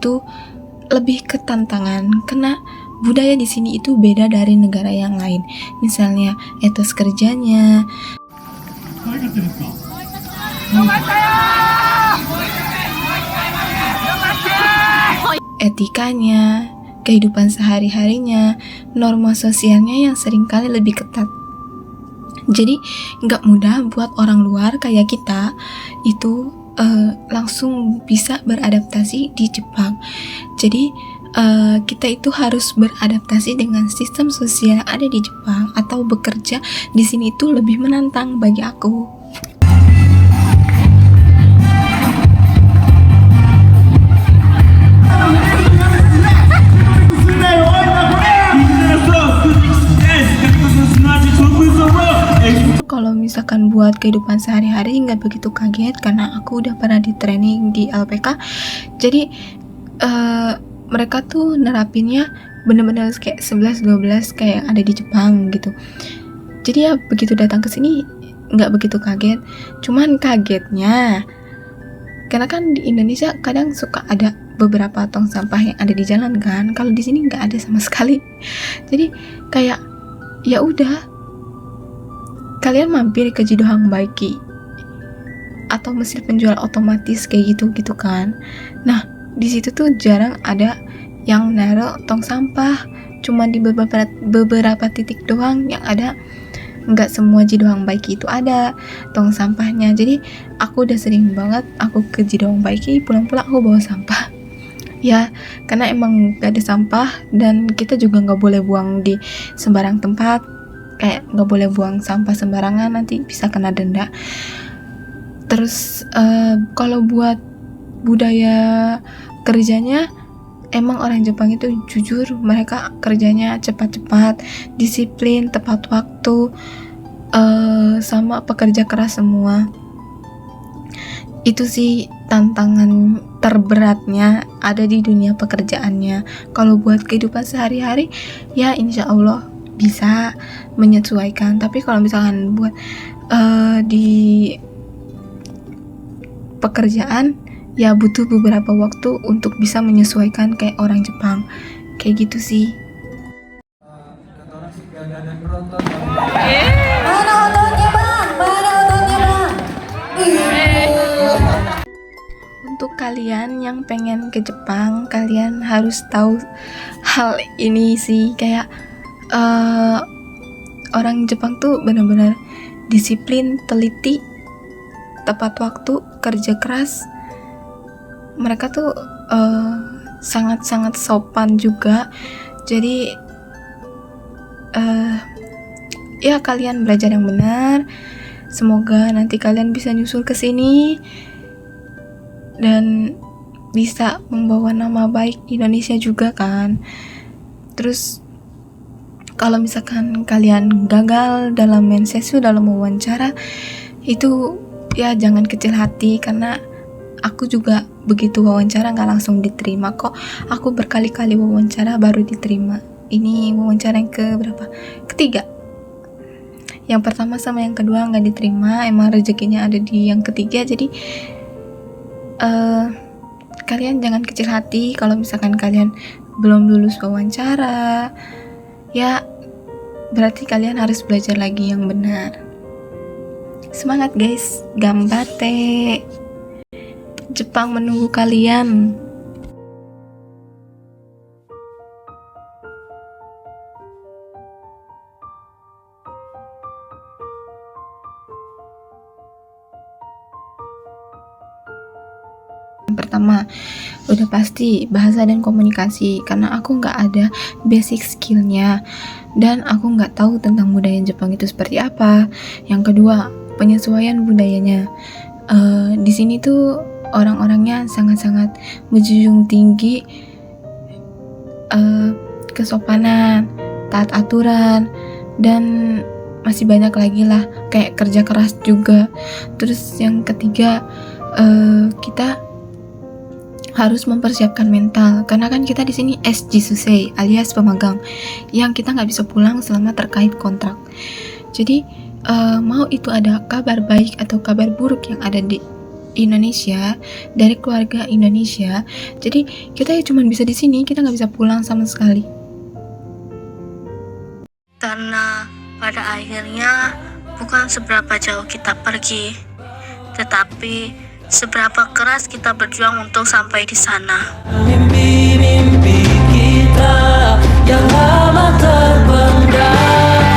itu lebih ke tantangan, karena budaya di sini itu beda dari negara yang lain. Misalnya etos kerjanya, etikanya, kehidupan sehari-harinya, norma sosialnya yang seringkali lebih ketat. Jadi nggak mudah buat orang luar kayak kita itu langsung bisa beradaptasi di Jepang. Jadi kita itu harus beradaptasi dengan sistem sosial yang ada di Jepang, atau bekerja di sini itu lebih menantang bagi aku. Kalau misalkan buat kehidupan sehari-hari nggak begitu kaget, karena aku udah pernah di training di LPK. Jadi mereka tuh nerapinnya bener-bener kayak 11-12 kayak ada di Jepang gitu. Jadi ya begitu datang ke sini nggak begitu kaget. Cuman kagetnya karena kan di Indonesia kadang suka ada beberapa tong sampah yang ada di jalan kan. Kalau di sini nggak ada sama sekali. Jadi kayak ya udah, kalian mampir ke Jidohang Baiki atau mesin penjual otomatis kayak gitu kan. Nah, di situ tuh jarang ada yang naruh tong sampah, cuma di beberapa titik doang yang ada. Nggak semua Jidohang Baiki itu ada tong sampahnya. Jadi aku udah sering banget aku ke Jidohang Baiki, pulang-pulang aku bawa sampah. Ya, karena emang gak ada sampah, dan kita juga nggak boleh buang di sembarang tempat. Kayak nggak boleh buang sampah sembarangan, nanti bisa kena denda. Terus kalau buat budaya kerjanya, emang orang Jepang itu jujur, mereka kerjanya cepat-cepat, disiplin, tepat waktu, sama pekerja keras semua. Itu sih tantangan terberatnya ada di dunia pekerjaannya. Kalau buat kehidupan sehari-hari, ya insya Allah bisa menyesuaikan. Tapi kalau misalkan buat di pekerjaan, ya butuh beberapa waktu untuk bisa menyesuaikan kayak orang Jepang. Kayak gitu sih. Mana otornya bang? Mana otornya bang? Untuk kalian yang pengen ke Jepang, kalian harus tahu hal ini sih. Kayak orang Jepang tuh benar-benar disiplin, teliti, tepat waktu, kerja keras. Mereka tuh sangat-sangat sopan juga. Jadi ya kalian belajar yang benar. Semoga nanti kalian bisa nyusul ke sini dan bisa membawa nama baik Indonesia juga kan. Terus kalau misalkan kalian gagal dalam mensesu, dalam wawancara, itu ya jangan kecil hati, karena aku juga begitu wawancara gak langsung diterima kok. Aku berkali-kali wawancara baru diterima. Ini wawancara yang ketiga. Yang pertama sama yang kedua gak diterima, emang rezekinya ada di yang ketiga. Jadi kalian jangan kecil hati kalau misalkan kalian belum lulus wawancara. Ya berarti kalian harus belajar lagi yang benar. Semangat guys, gambate. Jepang menunggu kalian. Yang pertama, udah pasti bahasa dan komunikasi, karena aku nggak ada basic skillnya dan aku nggak tahu tentang budaya Jepang itu seperti apa. Yang kedua, penyesuaian budayanya. Di sini tuh orang-orangnya sangat-sangat menjunjung tinggi kesopanan, taat aturan, dan masih banyak lagi lah, kayak kerja keras juga. Terus yang ketiga, kita harus mempersiapkan mental, karena kan kita di sini SG Susei alias pemagang yang kita nggak bisa pulang selama terkait kontrak. Jadi mau itu ada kabar baik atau kabar buruk yang ada Indonesia, dari keluarga Indonesia. Jadi kita ya cuma bisa di sini, kita nggak bisa pulang sama sekali. Karena pada akhirnya bukan seberapa jauh kita pergi, tetapi seberapa keras kita berjuang untuk sampai di sana. Mimpi-mimpi kita yang lama terpendam